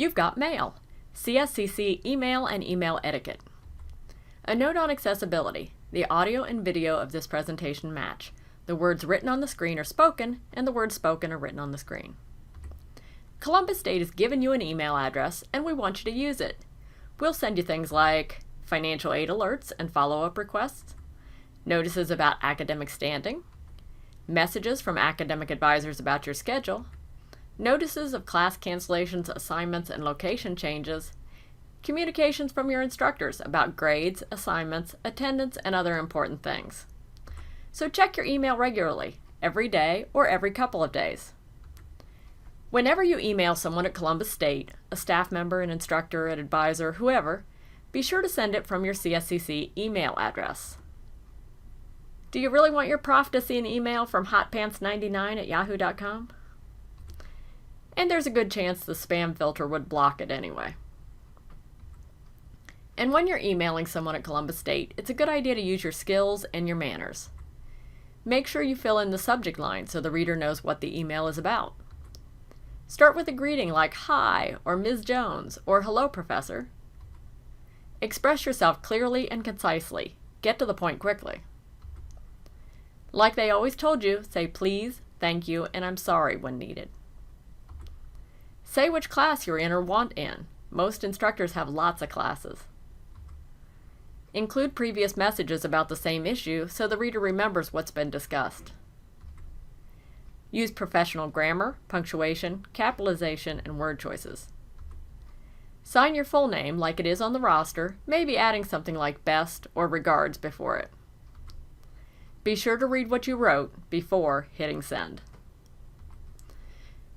You've got mail. CSCC email and email etiquette. A note on accessibility. The audio and video of this presentation match. The words written on the screen are spoken, and the words spoken are written on the screen. Columbus State has given you an email address, and we want you to use it. We'll send you things like financial aid alerts and follow-up requests, notices about academic standing, messages from academic advisors about your schedule, notices of class cancellations, assignments, and location changes, communications from your instructors about grades, assignments, attendance, and other important things. So check your email regularly, every day or every couple of days. Whenever you email someone at Columbus State, a staff member, an instructor, an advisor, whoever, be sure to send it from your CSCC email address. Do you really want your prof to see an email from hotpants99@yahoo.com? And there's a good chance the spam filter would block it anyway. And when you're emailing someone at Columbus State, it's a good idea to use your skills and your manners. Make sure you fill in the subject line so the reader knows what the email is about. Start with a greeting like "Hi" or "Ms. Jones" or "Hello, Professor." Express yourself clearly and concisely. Get to the point quickly. Like they always told you, say please, thank you, and I'm sorry when needed. Say which class you're in or want in. Most instructors have lots of classes. Include previous messages about the same issue so the reader remembers what's been discussed. Use professional grammar, punctuation, capitalization, and word choices. Sign your full name like it is on the roster, maybe adding something like "best" or "regards" before it. Be sure to read what you wrote before hitting send.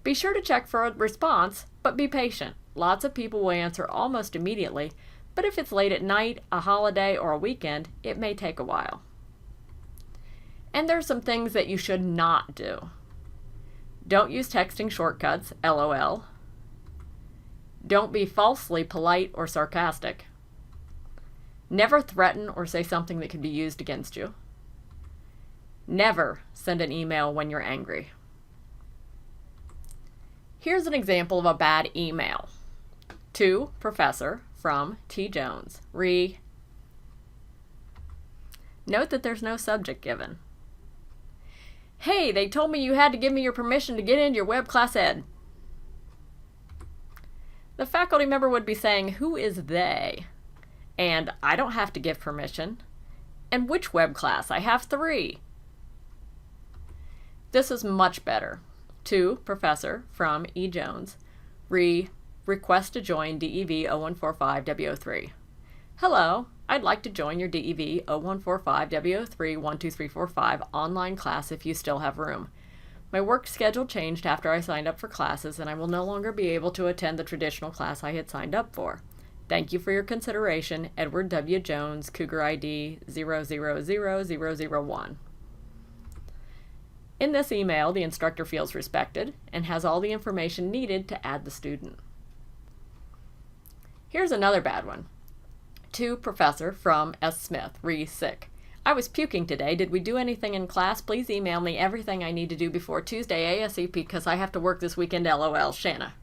Be sure to check for a response, but be patient. Lots of people will answer almost immediately, but if it's late at night, a holiday, or a weekend, it may take a while. And there are some things that you should not do. Don't use texting shortcuts, LOL. Don't be falsely polite or sarcastic. Never threaten or say something that could be used against you. Never send an email when you're angry. Here's an example of a bad email. To Professor from T. Jones. Note that there's no subject given. Hey, they told me you had to give me your permission to get into your web class ed. The faculty member would be saying, who is they? And I don't have to give permission. And which web class? I have 3. This is much better. To Professor from E. Jones. Request to join DEV 0145 W03. Hello, I'd like to join your DEV 0145 W03 12345 online class if you still have room. My work schedule changed after I signed up for classes, and I will no longer be able to attend the traditional class I had signed up for. Thank you for your consideration. Edward W. Jones, Cougar ID 000001. In this email, the instructor feels respected and has all the information needed to add the student. Here's another bad one. To Professor from S. Smith, sick. I was puking today. Did we do anything in class? Please email me everything I need to do before Tuesday ASAP because I have to work this weekend, LOL, Shanna.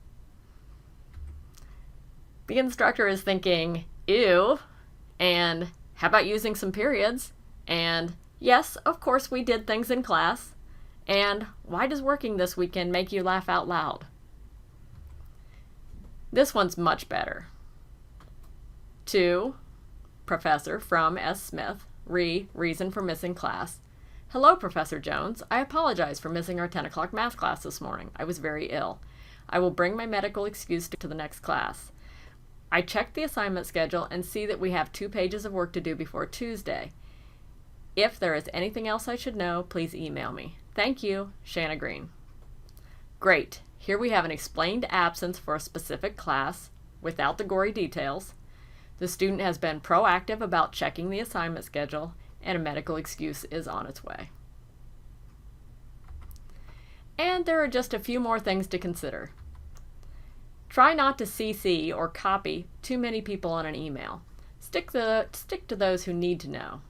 The instructor is thinking, ew, and how about using some periods? And yes, of course we did things in class. And why does working this weekend make you laugh out loud? This one's much better. To Professor from S. Smith, reason for missing class. Hello, Professor Jones. I apologize for missing our 10 o'clock math class this morning. I was very ill. I will bring my medical excuse to the next class. I checked the assignment schedule and see that we have 2 pages of work to do before Tuesday. If there is anything else I should know, please email me. Thank you, Shanna Green. Great. Here we have an explained absence for a specific class without the gory details. The student has been proactive about checking the assignment schedule, and a medical excuse is on its way. And there are just a few more things to consider. Try not to CC or copy too many people on an email. Stick to those who need to know.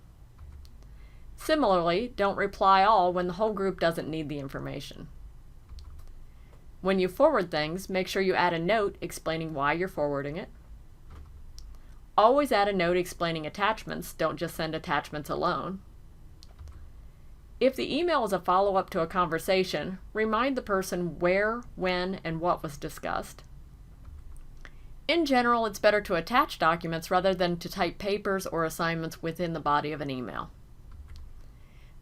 Similarly, don't reply all when the whole group doesn't need the information. When you forward things, make sure you add a note explaining why you're forwarding it. Always add a note explaining attachments. Don't just send attachments alone. If the email is a follow-up to a conversation, remind the person where, when, and what was discussed. In general, it's better to attach documents rather than to type papers or assignments within the body of an email.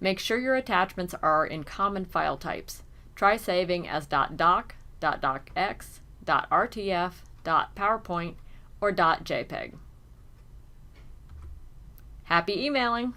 Make sure your attachments are in common file types. Try saving as .doc, .docx, .rtf, .powerpoint, or .jpeg. Happy emailing!